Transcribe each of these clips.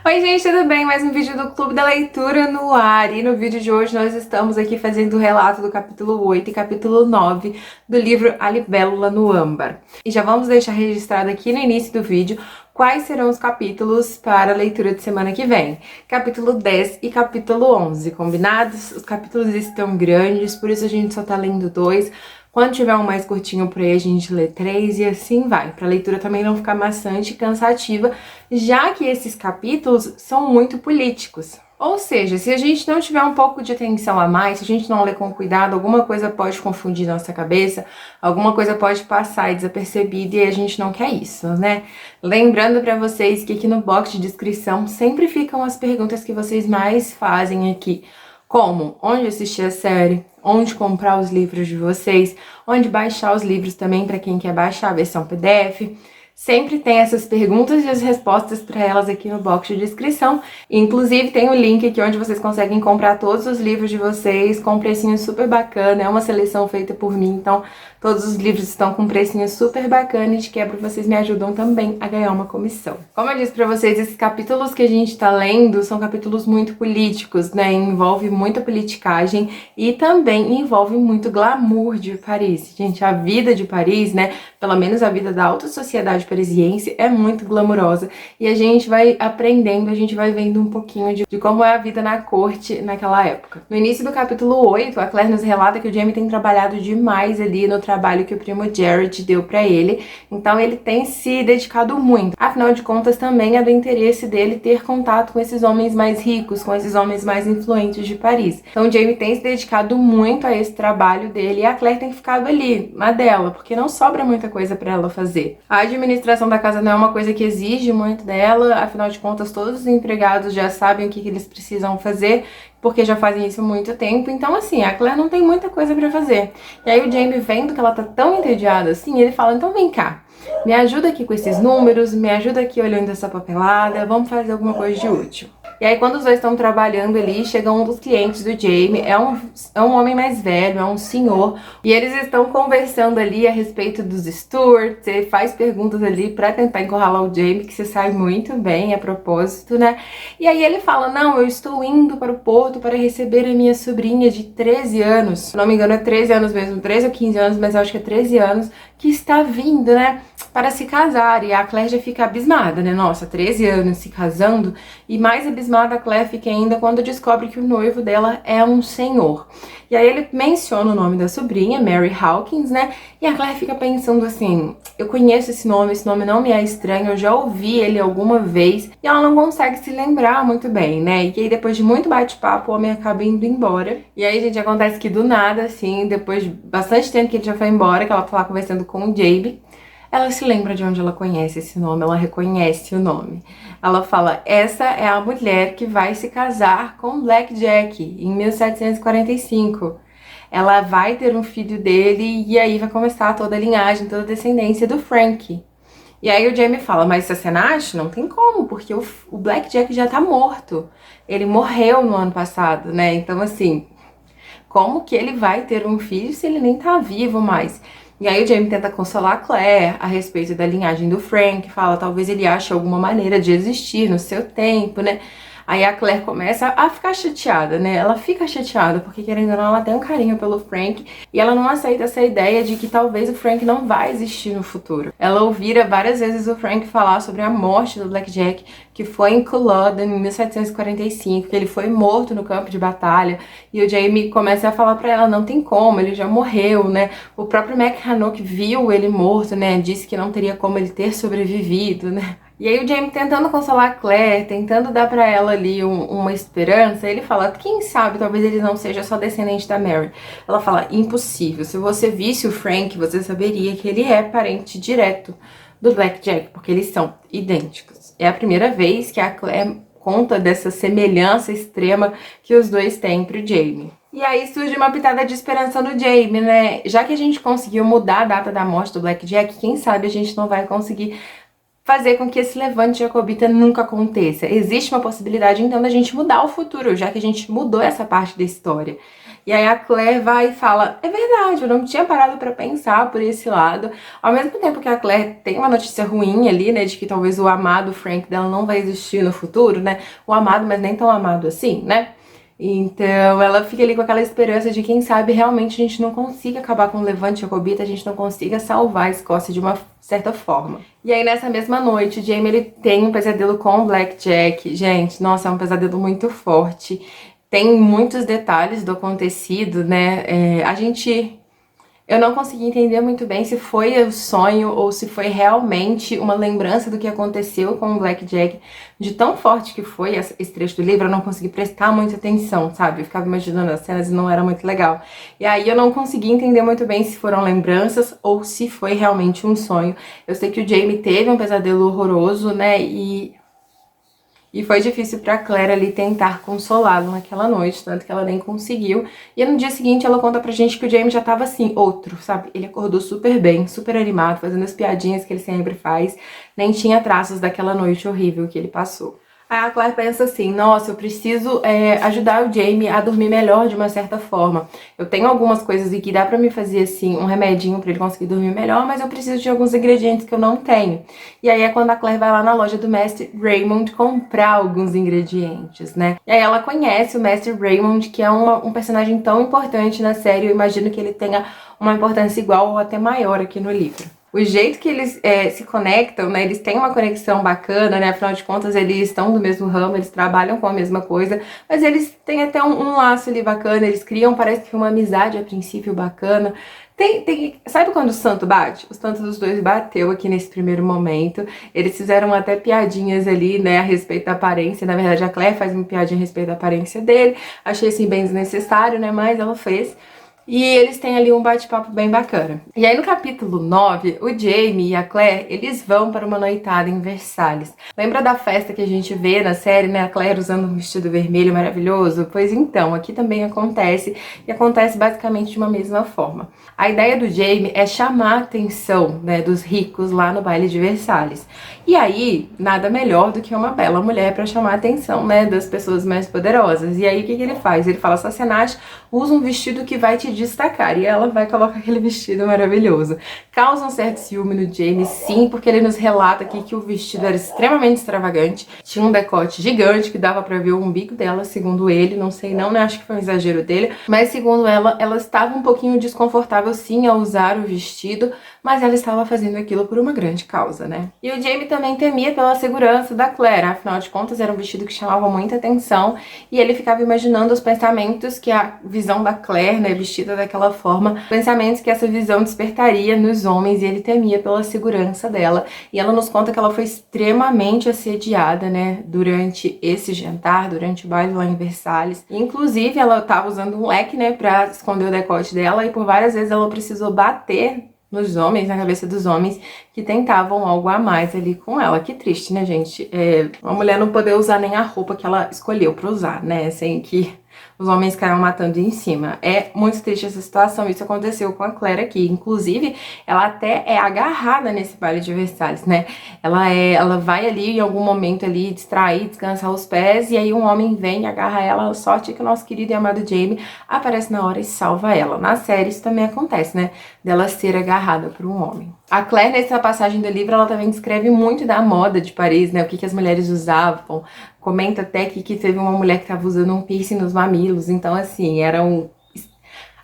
Oi gente, tudo bem? Mais um vídeo do Clube da Leitura no ar. E no vídeo de hoje nós estamos aqui fazendo o relato do capítulo 8 e capítulo 9 do livro A Libélula no Âmbar. E já vamos deixar registrado aqui no início do vídeo quais serão os capítulos para a leitura de semana que vem. Capítulo 10 e capítulo 11, combinados? Os capítulos estão grandes, por isso a gente só tá lendo 2. Quando tiver um mais curtinho por aí, a gente lê 3 e assim vai, para a leitura também não ficar maçante e cansativa, já que esses capítulos são muito políticos. Ou seja, se a gente não tiver um pouco de atenção a mais, se a gente não ler com cuidado, alguma coisa pode confundir nossa cabeça, alguma coisa pode passar desapercebida e a gente não quer isso, né? Lembrando para vocês que aqui no box de descrição sempre ficam as perguntas que vocês mais fazem aqui. Como? Onde assistir a série? Onde comprar os livros de vocês? Onde baixar os livros também para quem quer baixar a versão PDF? Sempre tem essas perguntas e as respostas para elas aqui no box de descrição. Inclusive tem o link aqui onde vocês conseguem comprar todos os livros de vocês com um precinho super bacana. É uma seleção feita por mim, então todos os livros estão com um precinho super bacana e de quebra vocês me ajudam também a ganhar uma comissão. Como eu disse para vocês, esses capítulos que a gente tá lendo são capítulos muito políticos, né? Envolve muita politicagem e também envolve muito glamour de Paris. Gente, a vida de Paris, né? Pelo menos a vida da alta sociedade parisiense é muito glamurosa e a gente vai aprendendo, a gente vai vendo um pouquinho de como é a vida na corte naquela época. No início do capítulo 8, a Claire nos relata que o Jamie tem trabalhado demais ali no trabalho que o primo Jared deu pra ele, então ele tem se dedicado muito. Afinal de contas, também é do interesse dele ter contato com esses homens mais ricos, com esses homens mais influentes de Paris. Então o Jamie tem se dedicado muito a esse trabalho dele e a Claire tem ficado ali, na dela, porque não sobra muita coisa pra ela fazer. A administração da casa não é uma coisa que exige muito dela, afinal de contas todos os empregados já sabem o que eles precisam fazer, porque já fazem isso há muito tempo, então assim, a Claire não tem muita coisa pra fazer. E aí o Jamie, vendo que ela tá tão entediada assim, ele fala, então vem cá, me ajuda aqui com esses números, me ajuda aqui olhando essa papelada, vamos fazer alguma coisa de útil. E aí quando os dois estão trabalhando ali, chega um dos clientes do Jamie, é um homem mais velho, é um senhor, e eles estão conversando ali a respeito dos Stuarts, ele faz perguntas ali pra tentar encurralar o Jamie, que se sai muito bem a propósito, né? E aí ele fala, não, eu estou indo para o Porto para receber a minha sobrinha de 13 anos, se não me engano é 13 anos mesmo, 13 ou 15 anos, mas eu acho que é 13 anos, que está vindo, né, para se casar. E a Claire já fica abismada, né, nossa, 13 anos se casando, e mais abismada a Claire fica ainda quando descobre que o noivo dela é um senhor. E aí ele menciona o nome da sobrinha, Mary Hawkins, né, e a Claire fica pensando assim, eu conheço esse nome não me é estranho, eu já ouvi ele alguma vez, e ela não consegue se lembrar muito bem, né, e aí depois de muito bate-papo, o homem acaba indo embora. E aí, gente, acontece que do nada, assim, depois de bastante tempo que ele já foi embora, que ela tá lá conversando com o Jamie, ela se lembra de onde ela conhece esse nome, ela reconhece o nome. Ela fala, essa é a mulher que vai se casar com Black Jack em 1745. Ela vai ter um filho dele e aí vai começar toda a linhagem, toda a descendência do Frank. E aí o Jamie fala, mas se você nasce, não tem como, porque o Black Jack já tá morto. Ele morreu no ano passado, né? Então assim, como que ele vai ter um filho se ele nem tá vivo mais? E aí o Jamie tenta consolar a Claire a respeito da linhagem do Frank, fala, talvez ele ache alguma maneira de existir no seu tempo, né? Aí a Claire começa a ficar chateada, né? Ela fica chateada, porque querendo ou não, ela tem um carinho pelo Frank, e ela não aceita essa ideia de que talvez o Frank não vai existir no futuro. Ela ouvira várias vezes o Frank falar sobre a morte do Black Jack, que foi em Culloden em 1745, que ele foi morto no campo de batalha, e o Jamie começa a falar pra ela, não tem como, ele já morreu, né? O próprio McHannock viu ele morto, né? Disse que não teria como ele ter sobrevivido, né? E aí o Jamie tentando consolar a Claire, tentando dar pra ela ali uma esperança, ele fala, quem sabe, talvez ele não seja só descendente da Mary. Ela fala, impossível, se você visse o Frank, você saberia que ele é parente direto do Black Jack, porque eles são idênticos. É a primeira vez que a Claire conta dessa semelhança extrema que os dois têm pro Jamie. E aí surge uma pitada de esperança no Jamie, né? Já que a gente conseguiu mudar a data da morte do Black Jack, quem sabe a gente não vai conseguir fazer com que esse levante jacobita nunca aconteça. Existe uma possibilidade, então, da gente mudar o futuro, já que a gente mudou essa parte da história. E aí a Claire vai e fala, é verdade, eu não tinha parado pra pensar por esse lado. Ao mesmo tempo que a Claire tem uma notícia ruim ali, né, de que talvez o amado Frank dela não vai existir no futuro, né, o amado, mas nem tão amado assim, né. Então ela fica ali com aquela esperança de quem sabe realmente a gente não consiga acabar com o Levante Jacobita, a gente não consiga salvar a Escócia de uma certa forma. E aí nessa mesma noite, o Jaime ele tem um pesadelo com o Blackjack. Gente, nossa, é um pesadelo muito forte. Tem muitos detalhes do acontecido, né? Eu não consegui entender muito bem se foi o sonho ou se foi realmente uma lembrança do que aconteceu com o Blackjack. De tão forte que foi esse trecho do livro, eu não consegui prestar muita atenção, sabe? Eu ficava imaginando as cenas e não era muito legal. E aí eu não consegui entender muito bem se foram lembranças ou se foi realmente um sonho. Eu sei que o Jaime teve um pesadelo horroroso, né? E foi difícil pra Claire ali tentar consolá-lo naquela noite, tanto que ela nem conseguiu. E no dia seguinte ela conta pra gente que o Jaime já tava assim, outro, sabe? Ele acordou super bem, super animado, fazendo as piadinhas que ele sempre faz. Nem tinha traços daquela noite horrível que ele passou. Aí a Claire pensa assim, nossa, eu preciso ajudar o Jaime a dormir melhor de uma certa forma. Eu tenho algumas coisas aqui, dá pra me fazer assim, um remedinho pra ele conseguir dormir melhor, mas eu preciso de alguns ingredientes que eu não tenho. E aí é quando a Claire vai lá na loja do Mestre Raymond comprar alguns ingredientes, né? E aí ela conhece o Mestre Raymond, que é um personagem tão importante na série, eu imagino que ele tenha uma importância igual ou até maior aqui no livro. O jeito que eles se conectam, né, eles têm uma conexão bacana, né, afinal de contas eles estão do mesmo ramo, eles trabalham com a mesma coisa, mas eles têm até um laço ali bacana, eles criam, parece que uma amizade a princípio bacana. Sabe quando o santo bate? O santo dos dois bateu aqui nesse primeiro momento, eles fizeram até piadinhas ali, né, a respeito da aparência, na verdade a Claire faz uma piadinha a respeito da aparência dele, achei assim bem desnecessário, né, mas ela fez. E eles têm ali um bate-papo bem bacana. E aí no capítulo 9, o Jaime e a Claire, eles vão para uma noitada em Versalhes. Lembra da festa que a gente vê na série, né? A Claire usando um vestido vermelho maravilhoso? Pois então, aqui também acontece, e acontece basicamente de uma mesma forma. A ideia do Jaime é chamar a atenção, né, dos ricos lá no baile de Versalhes. E aí, nada melhor do que uma bela mulher para chamar a atenção, né, das pessoas mais poderosas. E aí, o que ele faz? Ele fala, Sassenach, usa um vestido que vai te destacar. E ela vai colocar aquele vestido maravilhoso. Causa um certo ciúme no Jaime, sim, porque ele nos relata aqui que o vestido era extremamente extravagante. Tinha um decote gigante que dava pra ver o umbigo dela, segundo ele. Não sei não, né? Acho que foi um exagero dele. Mas segundo ela estava um pouquinho desconfortável, sim, ao usar o vestido. Mas ela estava fazendo aquilo por uma grande causa, né? E o Jaime também temia pela segurança da Claire. Afinal de contas, era um vestido que chamava muita atenção. E ele ficava imaginando os pensamentos que a visão da Claire, né, vestida daquela forma, pensamentos que essa visão despertaria nos homens, e ele temia pela segurança dela. E ela nos conta que ela foi extremamente assediada, né, durante esse jantar, durante o baile lá em Versalhes. Inclusive, ela estava usando um leque, né, pra esconder o decote dela, e por várias vezes ela precisou bater nos homens, na cabeça dos homens que tentavam algo a mais ali com ela. Que triste, né, gente? Uma mulher não poder usar nem a roupa que ela escolheu pra usar, né, sem que os homens caíam matando em cima. É muito triste essa situação, isso aconteceu com a Claire aqui. Inclusive, ela até é agarrada nesse baile de Versalhes, né? Ela vai ali em algum momento ali distrair, descansar os pés, e aí um homem vem e agarra ela. A sorte é que o nosso querido e amado Jaime aparece na hora e salva ela. Na série isso também acontece, né? Dela ser agarrada por um homem. A Claire, nessa passagem do livro, ela também descreve muito da moda de Paris, né? O que as mulheres usavam. Comenta até que teve uma mulher que estava usando um piercing nos mamilos. Então, assim,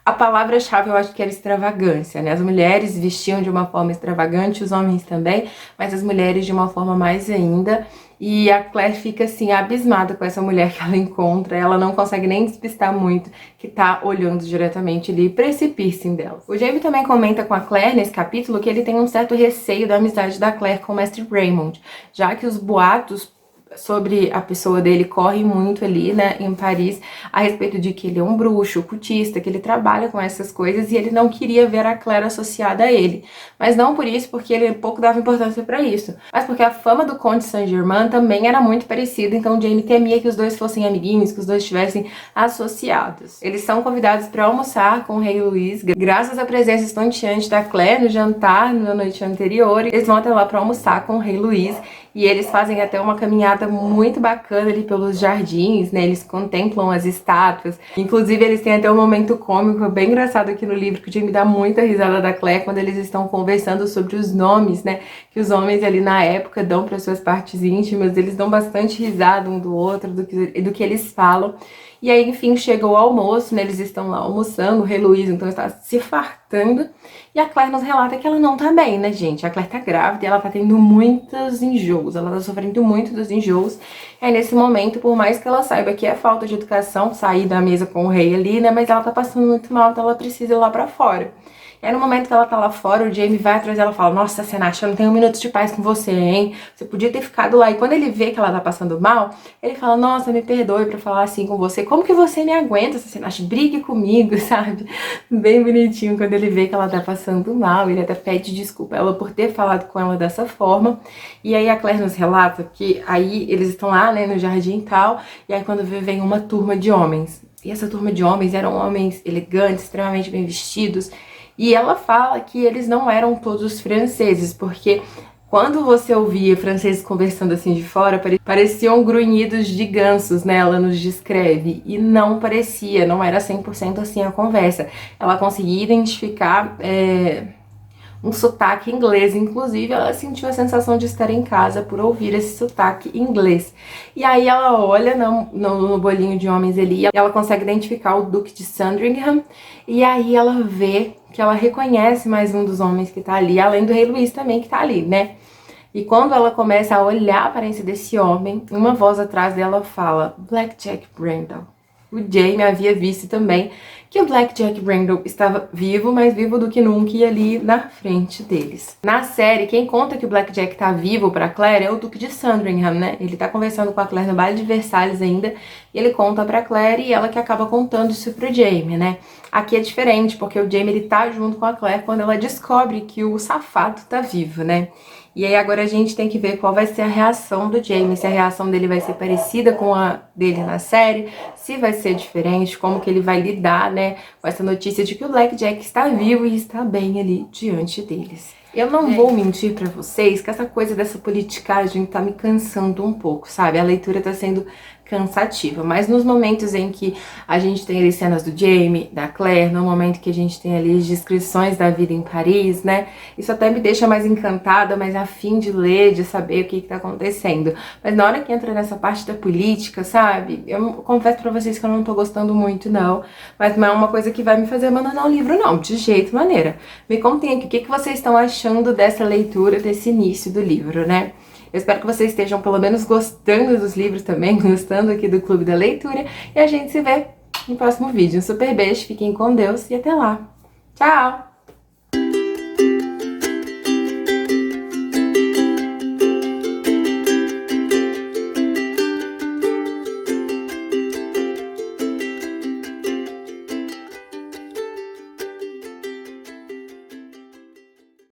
a palavra-chave eu acho que era extravagância, né? As mulheres vestiam de uma forma extravagante, os homens também, mas as mulheres de uma forma mais ainda. E a Claire fica assim, abismada com essa mulher que ela encontra, ela não consegue nem despistar muito que tá olhando diretamente ali pra esse piercing dela. O Jaime também comenta com a Claire nesse capítulo que ele tem um certo receio da amizade da Claire com o Mestre Raymond, já que os boatos sobre a pessoa dele corre muito ali, né, em Paris, a respeito de que ele é um bruxo, ocultista, que ele trabalha com essas coisas, e ele não queria ver a Claire associada a ele. Mas não por isso, porque ele pouco dava importância pra isso, mas porque a fama do Conde Saint-Germain também era muito parecida, então Jaime temia que os dois fossem amiguinhos, que os dois estivessem associados. Eles são convidados para almoçar com o rei Luís, graças à presença estonteante da Claire no jantar na noite anterior. Eles vão até lá para almoçar com o rei Luís, e eles fazem até uma caminhada muito bacana ali pelos jardins, né? Eles contemplam as estátuas. Inclusive, eles têm até um momento cômico bem engraçado aqui no livro, que o Jamie dá muita risada da Claire quando eles estão conversando sobre os nomes, né? Que os homens ali na época dão para suas partes íntimas. Eles dão bastante risada um do outro, do que eles falam. E aí, enfim, chega o almoço, né? Eles estão lá almoçando, o Rei Luís, então, está se fartando. E a Claire nos relata que ela não tá bem, né, gente? A Claire tá grávida e ela tá tendo muitos enjoos. Ela tá sofrendo muito dos enjoos. E aí, nesse momento, por mais que ela saiba que é falta de educação sair da mesa com o rei ali, né? Mas ela tá passando muito mal, então ela precisa ir lá pra fora. E aí, no momento que ela tá lá fora, o Jamie vai atrás dela e fala: nossa, Senach, eu não tenho um minuto de paz com você, hein? Você podia ter ficado lá. E quando ele vê que ela tá passando mal, ele fala: nossa, me perdoe pra falar assim com você. Como que você me aguenta, Senach? Brigue comigo, sabe? Bem bonitinho quando ele vê que ela tá passando mal. Ele até pede desculpa a ela por ter falado com ela dessa forma. E aí a Claire nos relata que aí eles estão lá, né, no jardim e tal. E aí quando vem uma turma de homens. E essa turma de homens eram homens elegantes, extremamente bem vestidos. E ela fala que eles não eram todos franceses, porque quando você ouvia franceses conversando assim de fora, pareciam grunhidos de gansos, né? Ela nos descreve. E não parecia, não era 100% assim a conversa. Ela conseguia identificar um sotaque inglês, inclusive ela sentiu a sensação de estar em casa por ouvir esse sotaque inglês. E aí ela olha no bolinho de homens ali, e ela consegue identificar o Duque de Sandringham, e aí ela vê que ela reconhece mais um dos homens que tá ali, além do Rei Luís também que tá ali, né? E quando ela começa a olhar a aparência desse homem, uma voz atrás dela fala: Black Jack Brandon. O Jamie havia visto também que o Black Jack Brandon estava vivo, mais vivo do que nunca, e ali na frente deles. Na série, quem conta que o Black Jack tá vivo pra Claire é o Duque de Sandringham, né? Ele tá conversando com a Claire no baile de Versalhes ainda, e ele conta pra Claire e ela que acaba contando isso pro Jamie, né? Aqui é diferente, porque o Jamie ele tá junto com a Claire quando ela descobre que o safado tá vivo, né? E aí agora a gente tem que ver qual vai ser a reação do Jamie, se a reação dele vai ser parecida com a dele na série, se vai ser diferente, como que ele vai lidar, né, com essa notícia de que o Black Jack está vivo e está bem ali diante deles. Eu não vou mentir pra vocês que essa coisa dessa politicagem tá me cansando um pouco, sabe? A leitura tá sendo cansativa, mas nos momentos em que a gente tem ali cenas do Jamie, da Claire, no momento que a gente tem ali as descrições da vida em Paris, né? Isso até me deixa mais encantada, mais a fim de ler, de saber o que tá acontecendo. Mas na hora que entra nessa parte da política, sabe? Eu confesso pra vocês que eu não tô gostando muito, não. Mas não é uma coisa que vai me fazer abandonar o livro, não. De jeito maneira. Me contem aqui o que vocês estão achando dessa leitura, desse início do livro, né? Eu espero que vocês estejam pelo menos gostando dos livros também, gostando aqui do Clube da Leitura. E a gente se vê no próximo vídeo. Um super beijo, fiquem com Deus e até lá. Tchau!